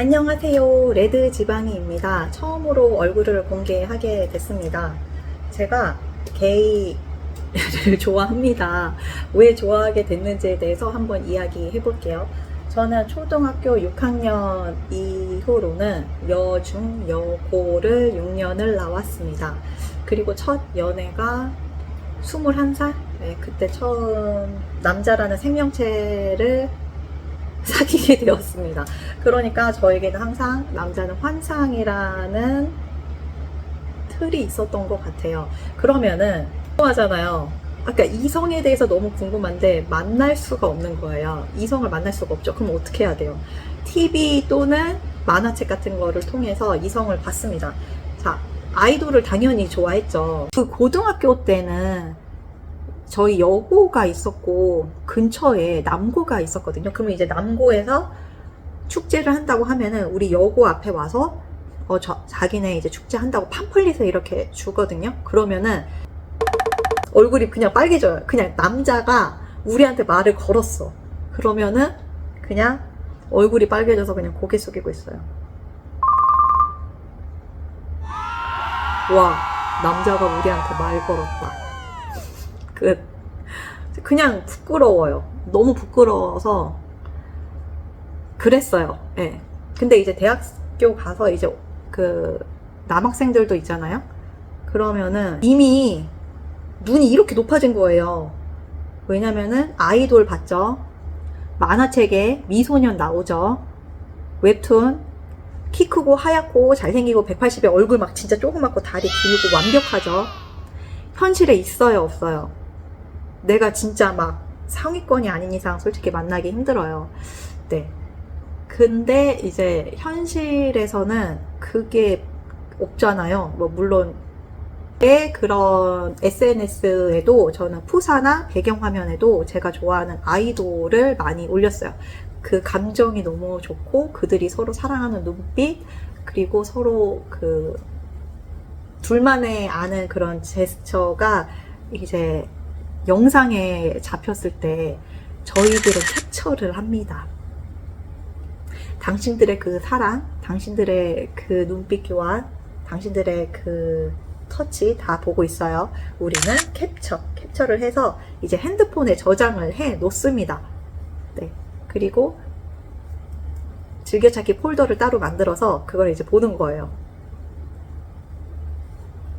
안녕하세요. 레드 지방이입니다. 처음으로 얼굴을 공개하게 됐습니다. 제가 게이를 좋아합니다. 왜 좋아하게 됐는지에 대해서 한번 이야기해 볼게요. 저는 초등학교 6학년 이후로는 여중, 여고를 6년을 나왔습니다. 그리고 첫 연애가 21살? 네, 그때 처음 남자라는 생명체를 사귀게 되었습니다. 그러니까 저에게는 항상 남자는 환상이라는 틀이 있었던 것 같아요. 그러면은 궁금하잖아요. 아까 이성에 대해서 너무 궁금한데 만날 수가 없는 거예요. 이성을 만날 수가 없죠. 그럼 어떻게 해야 돼요? TV 또는 만화책 같은 거를 통해서 이성을 봤습니다. 자, 아이돌을 당연히 좋아했죠. 그 고등학교 때는 저희 여고가 있었고 근처에 남고가 있었거든요. 그러면 이제 남고에서 축제를 한다고 하면은 우리 여고 앞에 와서 자기네 이제 축제 한다고 팜플릿을 이렇게 주거든요. 그러면은 얼굴이 그냥 빨개져요. 그냥 남자가 우리한테 말을 걸었어. 그러면은 그냥 얼굴이 빨개져서 그냥 고개 숙이고 있어요. 와, 남자가 우리한테 말 걸었다. 그냥 부끄러워요. 너무 부끄러워서 그랬어요. 예. 근데 이제 대학교 가서 이제 그 남학생들도 있잖아요. 그러면은 이미 눈이 이렇게 높아진 거예요. 왜냐면은 아이돌 봤죠. 만화책에 미소년 나오죠. 웹툰 키 크고 하얗고 잘생기고 180에 얼굴 막 진짜 조그맣고 다리 길고 완벽하죠. 현실에 있어요, 없어요? 내가 진짜 막 상위권이 아닌 이상 솔직히 만나기 힘들어요. 네. 근데 이제 현실에서는 그게 없잖아요. 뭐 물론 그런 SNS에도 저는 푸사나 배경화면에도 제가 좋아하는 아이돌을 많이 올렸어요. 그 감정이 너무 좋고 그들이 서로 사랑하는 눈빛 그리고 서로 그 둘만의 아는 그런 제스처가 이제 영상에 잡혔을 때 저희들은 캡처를 합니다. 당신들의 그 사랑, 당신들의 그 눈빛 교환, 당신들의 그 터치 다 보고 있어요. 우리는 캡처를 해서 이제 핸드폰에 저장을 해 놓습니다. 네. 그리고 즐겨찾기 폴더를 따로 만들어서 그걸 이제 보는 거예요.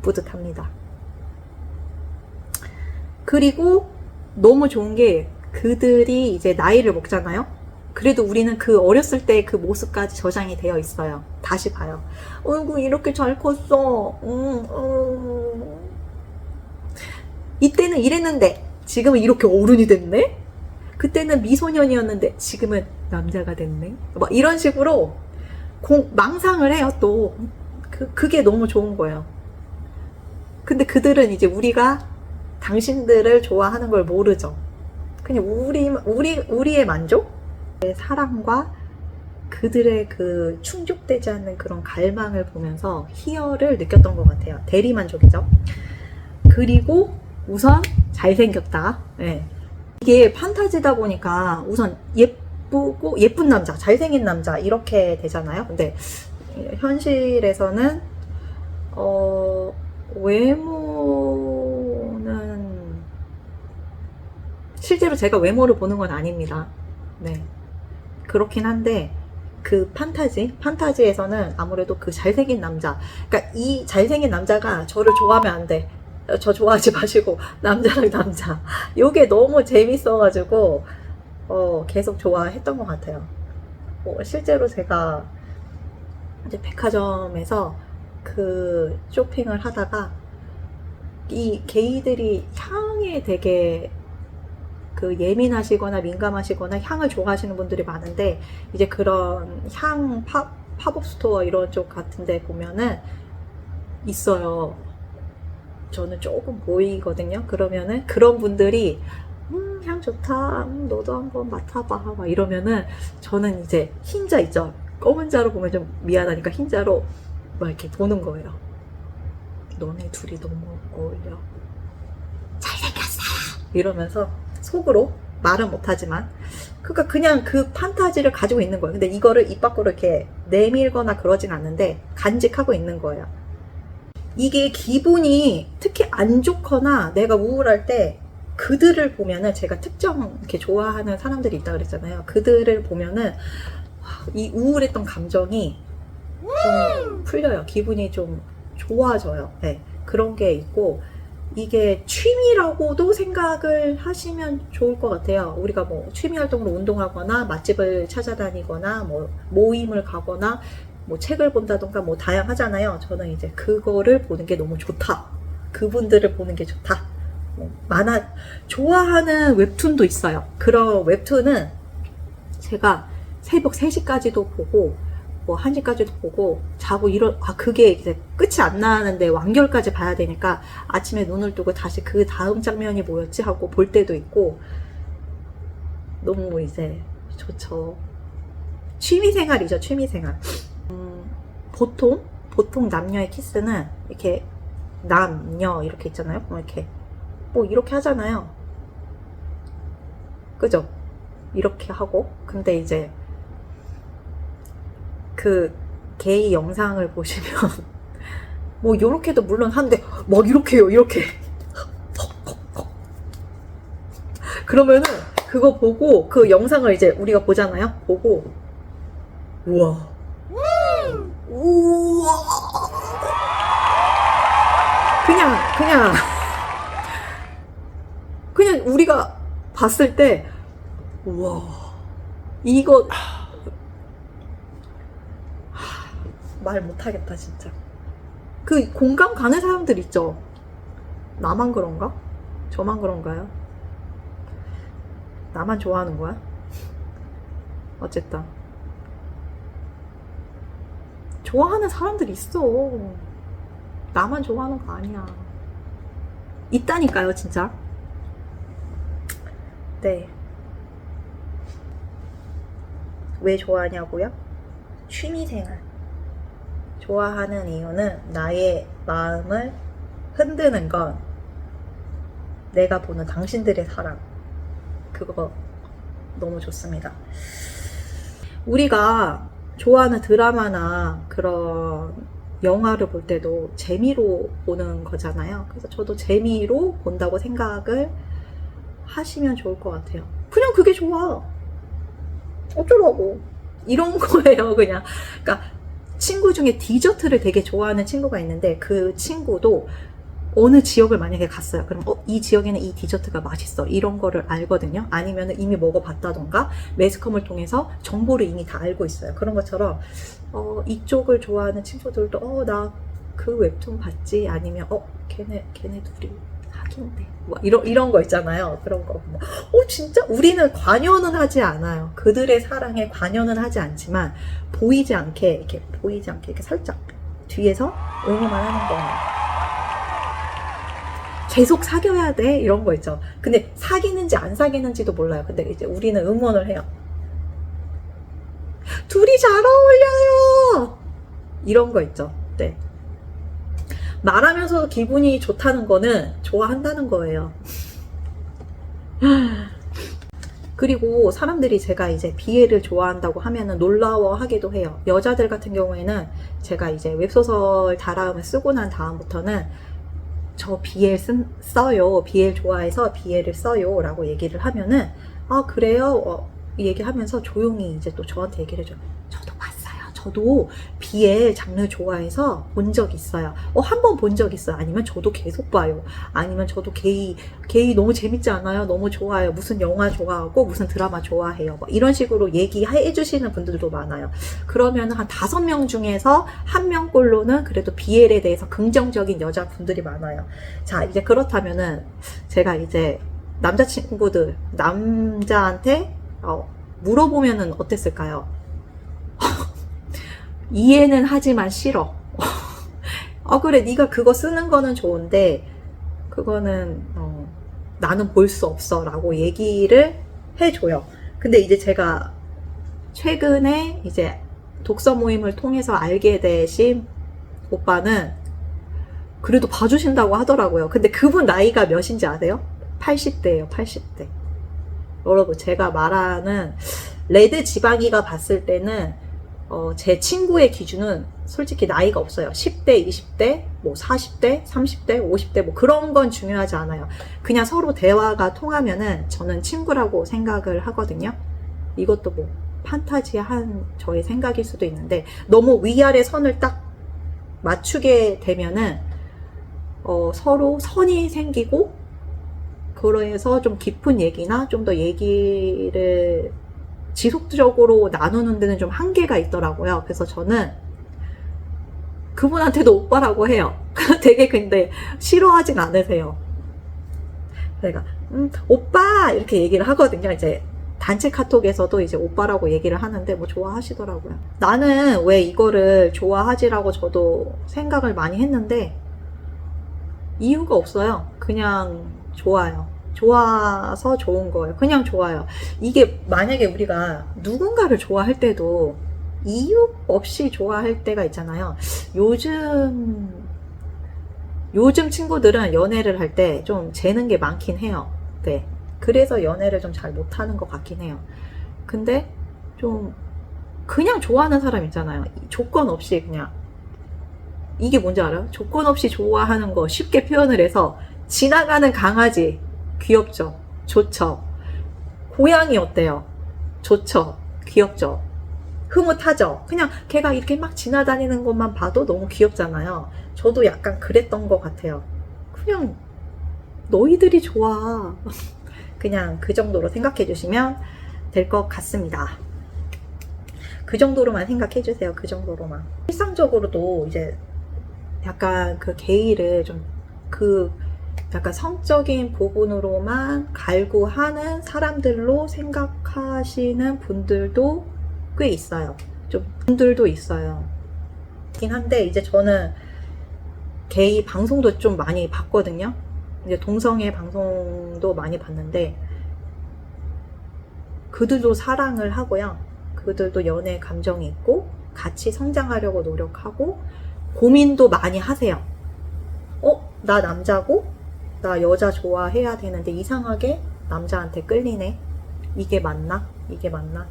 뿌듯합니다. 그리고 너무 좋은 게 그들이 이제 나이를 먹잖아요. 그래도 우리는 그 어렸을 때 그 모습까지 저장이 되어 있어요. 다시 봐요. 어이구 이렇게 잘 컸어. 이때는 이랬는데 지금은 이렇게 어른이 됐네. 그때는 미소년이었는데 지금은 남자가 됐네. 막 이런 식으로 망상을 해요. 또 그게 너무 좋은 거예요. 근데 그들은 이제 우리가 당신들을 좋아하는 걸 모르죠. 그냥 우리의 만족? 사랑과 그들의 그 충족되지 않는 그런 갈망을 보면서 희열을 느꼈던 것 같아요. 대리만족이죠. 그리고 우선 잘생겼다. 네. 이게 판타지다 보니까 우선 예쁘고 예쁜 남자, 잘생긴 남자 이렇게 되잖아요. 근데 현실에서는 외모는 실제로 제가 외모를 보는 건 아닙니다. 네. 그렇긴 한데 그 판타지에서는 아무래도 그 잘생긴 남자, 그러니까 이 잘생긴 남자가 저를 좋아하면 안 돼. 저 좋아하지 마시고 남자랑 남자. 요게 너무 재밌어가지고 계속 좋아했던 것 같아요. 실제로 제가 이제 백화점에서 그 쇼핑을 하다가 이 게이들이 향에 되게 그 예민하시거나 민감하시거나 향을 좋아하시는 분들이 많은데 이제 그런 향 팝업 스토어 이런 쪽 같은 데 보면은 있어요. 저는 조금 보이거든요. 그러면은 그런 분들이 향 좋다. 너도 한번 맡아봐. 막 이러면은 저는 이제 흰자 있죠. 검은 자로 보면 좀 미안하니까 흰자로 막 이렇게 보는 거예요. 너네 둘이 너무 어울려. 잘생겼어. 이러면서 속으로 말은 못하지만 그러니까 그냥 그 판타지를 가지고 있는 거예요. 근데 이거를 입 밖으로 이렇게 내밀거나 그러진 않는데 간직하고 있는 거예요. 이게 기분이 특히 안 좋거나 내가 우울할 때 그들을 보면은, 제가 특정 이렇게 좋아하는 사람들이 있다 그랬잖아요. 그들을 보면은 이 우울했던 감정이 좀 풀려요. 기분이 좀 좋아져요. 네, 그런 게 있고, 이게 취미라고도 생각을 하시면 좋을 것 같아요. 우리가 뭐 취미 활동으로 운동하거나 맛집을 찾아다니거나 뭐 모임을 가거나 뭐 책을 본다던가 뭐 다양하잖아요. 저는 이제 그거를 보는 게 너무 좋다. 그분들을 보는 게 좋다. 뭐 좋아하는 웹툰도 있어요. 그런 웹툰은 제가 새벽 3시까지도 보고 뭐 1시까지도 보고 자고 그게 이제 끝이 안 나는데 완결까지 봐야 되니까 아침에 눈을 뜨고 다시 그 다음 장면이 뭐였지 하고 볼 때도 있고, 너무 이제 좋죠. 취미생활이죠, 취미생활. 보통 남녀의 키스는 이렇게 남녀 이렇게 있잖아요. 이렇게 뭐 이렇게 하잖아요. 그죠? 이렇게 하고. 근데 이제 그 게이 영상을 보시면 뭐 요렇게도 물론 하는데 막 이렇게 해요. 이렇게 그러면은 그거 보고 그 영상을 이제 우리가 보잖아요. 보고 우와 그냥 우리가 봤을 때 우와 이거 말 못하겠다 진짜. 그 공감 가는 사람들 있죠. 나만 그런가? 저만 그런가요? 나만 좋아하는 거야? 어쨌든 좋아하는 사람들 있어. 나만 좋아하는 거 아니야. 있다니까요 진짜. 네. 왜 좋아하냐고요? 취미생활. 좋아하는 이유는 나의 마음을 흔드는 건 내가 보는 당신들의 사랑. 그거 너무 좋습니다. 우리가 좋아하는 드라마나 그런 영화를 볼 때도 재미로 보는 거잖아요. 그래서 저도 재미로 본다고 생각을 하시면 좋을 것 같아요. 그냥 그게 좋아. 어쩌라고. 이런 거예요, 그냥. 그러니까 친구 중에 디저트를 되게 좋아하는 친구가 있는데 그 친구도 어느 지역을 만약에 갔어요. 그럼 이 지역에는 이 디저트가 맛있어. 이런 거를 알거든요. 아니면 이미 먹어봤다던가 매스컴을 통해서 정보를 이미 다 알고 있어요. 그런 것처럼 이쪽을 좋아하는 친구들도 나 그 웹툰 봤지. 아니면 걔네 둘이 사귄대. 뭐 이런 거 있잖아요. 그런 거. 뭐, 진짜? 우리는 관여는 하지 않아요. 그들의 사랑에 관여는 하지 않지만 보이지 않게 이렇게 살짝 뒤에서 응원만 하는 거예요. 계속 사귀어야 돼? 이런 거 있죠. 근데 사귀는지 안 사귀는지도 몰라요. 근데 이제 우리는 응원을 해요. 둘이 잘 어울려요! 이런 거 있죠. 네. 말하면서 기분이 좋다는 거는 좋아한다는 거예요. 그리고 사람들이 제가 이제 BL을 좋아한다고 하면은 놀라워하기도 해요. 여자들 같은 경우에는 제가 이제 웹소설 다라음을 쓰고 난 다음부터는 저 BL 써요. BL 좋아해서 BL을 써요. 라고 얘기를 하면은 그래요? 얘기하면서 조용히 이제 또 저한테 얘기를 해줘요. 저도 봤어요. 저도 BL 장르 좋아해서 본 적 있어요. 한 번 본 적 있어요. 아니면 저도 계속 봐요. 아니면 저도 게이 너무 재밌지 않아요? 너무 좋아요. 무슨 영화 좋아하고 무슨 드라마 좋아해요. 뭐 이런 식으로 얘기해 주시는 분들도 많아요. 그러면 한 5명 중에서 1명꼴로는 그래도 BL에 대해서 긍정적인 여자분들이 많아요. 자, 이제 그렇다면은 제가 이제 남자한테 물어보면은 어땠을까요? 이해는 하지만 싫어. 그래, 네가 그거 쓰는 거는 좋은데 그거는 나는 볼 수 없어 라고 얘기를 해줘요. 근데 이제 제가 최근에 이제 독서 모임을 통해서 알게 되신 오빠는 그래도 봐주신다고 하더라고요. 근데 그분 나이가 몇인지 아세요? 80대예요, 80대. 여러분, 제가 말하는 레드 지방이가 봤을 때는 제 친구의 기준은 솔직히 나이가 없어요. 10대, 20대, 뭐 40대, 30대, 50대 뭐 그런 건 중요하지 않아요. 그냥 서로 대화가 통하면은 저는 친구라고 생각을 하거든요. 이것도 뭐 판타지한 저의 생각일 수도 있는데, 너무 위아래 선을 딱 맞추게 되면은 서로 선이 생기고, 그래서 좀 깊은 얘기나 좀 더 얘기를 지속적으로 나누는 데는 좀 한계가 있더라고요. 그래서 저는 그분한테도 오빠라고 해요. 되게 근데 싫어하진 않으세요. 제가 오빠 이렇게 얘기를 하거든요. 이제 단체 카톡에서도 이제 오빠라고 얘기를 하는데 뭐 좋아하시더라고요. 나는 왜 이거를 좋아하지라고 저도 생각을 많이 했는데 이유가 없어요. 그냥 좋아요. 좋아서 좋은 거예요. 그냥 좋아요. 이게 만약에 우리가 누군가를 좋아할 때도 이유 없이 좋아할 때가 있잖아요. 요즘 친구들은 연애를 할 때 좀 재는 게 많긴 해요. 네. 그래서 연애를 좀 잘 못하는 것 같긴 해요. 근데 좀 그냥 좋아하는 사람 있잖아요. 조건 없이 그냥. 이게 뭔지 알아요? 조건 없이 좋아하는 거 쉽게 표현을 해서 지나가는 강아지 귀엽죠? 좋죠? 고양이 어때요? 좋죠? 귀엽죠? 흐뭇하죠? 그냥 걔가 이렇게 막 지나다니는 것만 봐도 너무 귀엽잖아요. 저도 약간 그랬던 것 같아요. 그냥 너희들이 좋아. 그냥 그 정도로 생각해 주시면 될 것 같습니다. 그 정도로만 생각해 주세요. 그 정도로만. 일상적으로도 이제 약간 그 게이를 좀 약간 성적인 부분으로만 갈구하는 사람들로 생각하시는 분들도 꽤 있어요. 좀 분들도 있어요. 긴 한데 이제 저는 게이 방송도 좀 많이 봤거든요. 이제 동성애 방송도 많이 봤는데 그들도 사랑을 하고요. 그들도 연애 감정이 있고 같이 성장하려고 노력하고 고민도 많이 하세요. 나 남자고 나 여자 좋아해야 되는데 이상하게 남자한테 끌리네. 이게 맞나? 이게 맞나?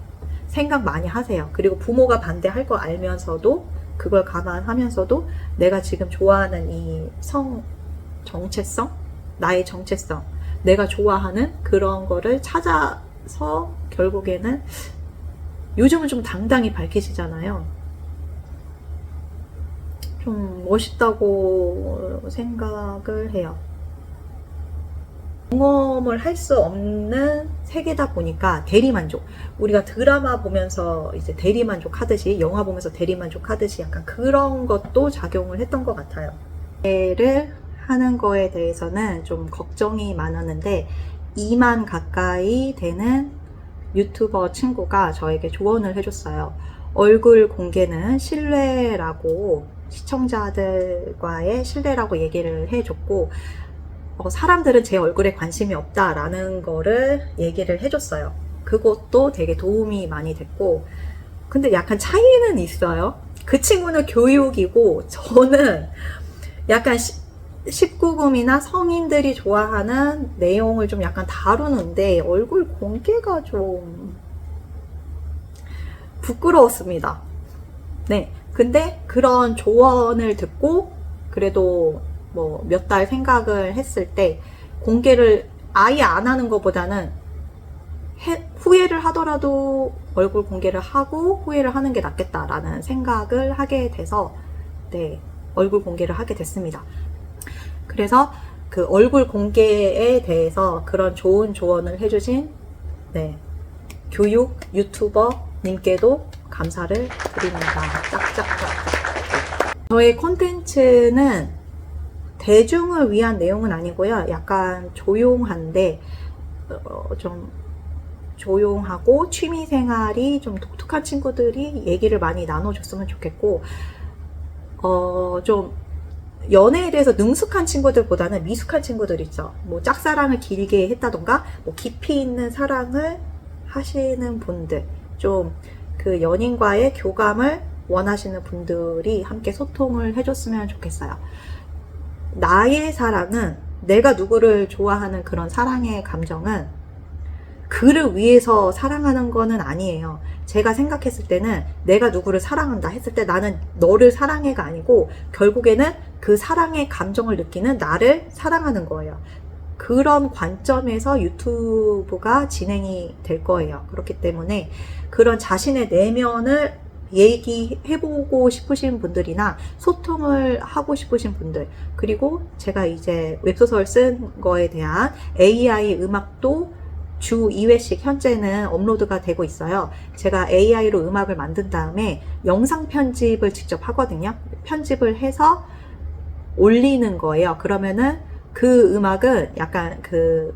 생각 많이 하세요. 그리고 부모가 반대할 거 알면서도 그걸 감안하면서도 내가 지금 좋아하는 이 정체성, 나의 정체성, 내가 좋아하는 그런 거를 찾아서 결국에는 요즘은 좀 당당히 밝히시잖아요. 좀 멋있다고 생각을 해요. 경험을 할 수 없는 세계다 보니까 대리만족. 우리가 드라마 보면서 이제 대리만족 하듯이, 영화 보면서 대리만족 하듯이 약간 그런 것도 작용을 했던 것 같아요. 를 하는 거에 대해서는 좀 걱정이 많았는데 2만 가까이 되는 유튜버 친구가 저에게 조언을 해줬어요. 얼굴 공개는 신뢰라고, 시청자들과의 신뢰라고 얘기를 해줬고, 사람들은 제 얼굴에 관심이 없다라는 거를 얘기를 해줬어요. 그것도 되게 도움이 많이 됐고, 근데 약간 차이는 있어요. 그 친구는 교육이고 저는 약간 19금이나 성인들이 좋아하는 내용을 좀 약간 다루는데 얼굴 공개가 좀 부끄러웠습니다. 네. 근데 그런 조언을 듣고 그래도 뭐 몇 달 생각을 했을 때 공개를 아예 안 하는 것보다는 후회를 하더라도 얼굴 공개를 하고 후회를 하는 게 낫겠다라는 생각을 하게 돼서 네, 얼굴 공개를 하게 됐습니다. 그래서 그 얼굴 공개에 대해서 그런 좋은 조언을 해주신 네, 교육 유튜버 님께도 감사를 드립니다. 짝짝짝. 저의 콘텐츠는 대중을 위한 내용은 아니고요. 약간 조용한데 좀 조용하고 취미생활이 좀 독특한 친구들이 얘기를 많이 나눠줬으면 좋겠고 좀 연애에 대해서 능숙한 친구들보다는 미숙한 친구들 있죠. 뭐 짝사랑을 길게 했다던가 뭐 깊이 있는 사랑을 하시는 분들, 좀 그 연인과의 교감을 원하시는 분들이 함께 소통을 해줬으면 좋겠어요. 나의 사랑은, 내가 누구를 좋아하는 그런 사랑의 감정은 글을 위해서 사랑하는 거는 아니에요. 제가 생각했을 때는 내가 누구를 사랑한다 했을 때 나는 너를 사랑해가 아니고 결국에는 그 사랑의 감정을 느끼는 나를 사랑하는 거예요. 그런 관점에서 유튜브가 진행이 될 거예요. 그렇기 때문에 그런 자신의 내면을 얘기해보고 싶으신 분들이나 소통을 하고 싶으신 분들, 그리고 제가 이제 웹소설 쓴 거에 대한 AI 음악도 주 2회씩 현재는 업로드가 되고 있어요. 제가 AI로 음악을 만든 다음에 영상 편집을 직접 하거든요. 편집을 해서 올리는 거예요. 그러면은 그 음악은 약간 그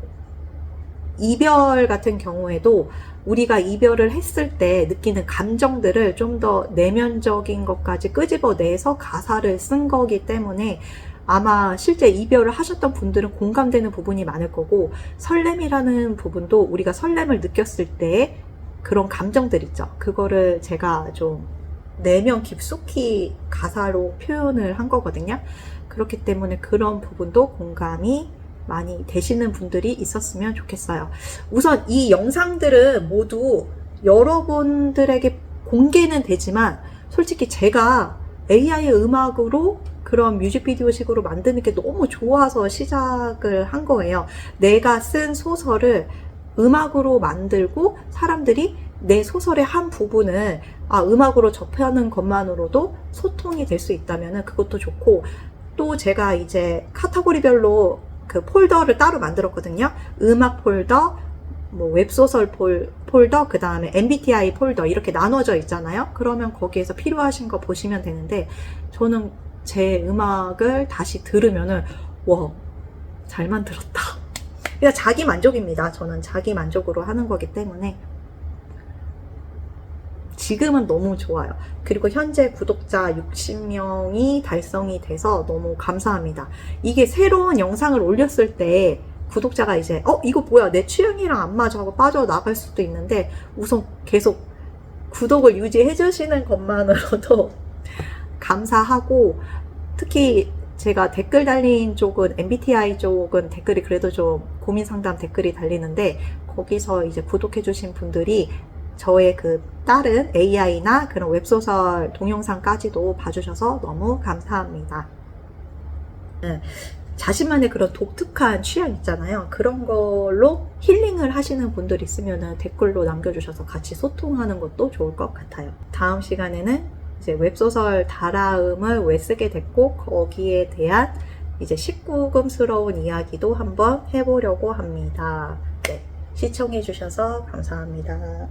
이별 같은 경우에도 우리가 이별을 했을 때 느끼는 감정들을 좀 더 내면적인 것까지 끄집어내서 가사를 쓴 거기 때문에 아마 실제 이별을 하셨던 분들은 공감되는 부분이 많을 거고, 설렘이라는 부분도 우리가 설렘을 느꼈을 때 그런 감정들 있죠. 그거를 제가 좀 내면 깊숙이 가사로 표현을 한 거거든요. 그렇기 때문에 그런 부분도 공감이 많이 되시는 분들이 있었으면 좋겠어요. 우선 이 영상들은 모두 여러분들에게 공개는 되지만 솔직히 제가 AI 음악으로 그런 뮤직비디오 식으로 만드는 게 너무 좋아서 시작을 한 거예요. 내가 쓴 소설을 음악으로 만들고 사람들이 내 소설의 한 부분을 음악으로 접하는 것만으로도 소통이 될 수 있다면 그것도 좋고, 또 제가 이제 카테고리별로 그 폴더를 따로 만들었거든요. 음악 폴더, 뭐 웹소설 폴더, 그 다음에 MBTI 폴더 이렇게 나눠져 있잖아요. 그러면 거기에서 필요하신 거 보시면 되는데, 저는 제 음악을 다시 들으면은 와, 잘 만들었다. 그냥 자기 만족입니다. 저는 자기 만족으로 하는 거기 때문에 지금은 너무 좋아요. 그리고 현재 구독자 60명이 달성이 돼서 너무 감사합니다. 이게 새로운 영상을 올렸을 때 구독자가 이제 이거 뭐야, 내 취향이랑 안 맞아 하고 빠져나갈 수도 있는데, 우선 계속 구독을 유지해 주시는 것만으로도 감사하고, 특히 제가 댓글 달린 쪽은 MBTI 쪽은 댓글이 그래도 좀 고민 상담 댓글이 달리는데, 거기서 이제 구독해 주신 분들이 저의 그 다른 AI나 그런 웹소설 동영상까지도 봐주셔서 너무 감사합니다. 자신만의 그런 독특한 취향 있잖아요. 그런 걸로 힐링을 하시는 분들 있으면 댓글로 남겨주셔서 같이 소통하는 것도 좋을 것 같아요. 다음 시간에는 이제 웹소설 다라음을 왜 쓰게 됐고 거기에 대한 이제 19금스러운 이야기도 한번 해보려고 합니다. 네, 시청해주셔서 감사합니다.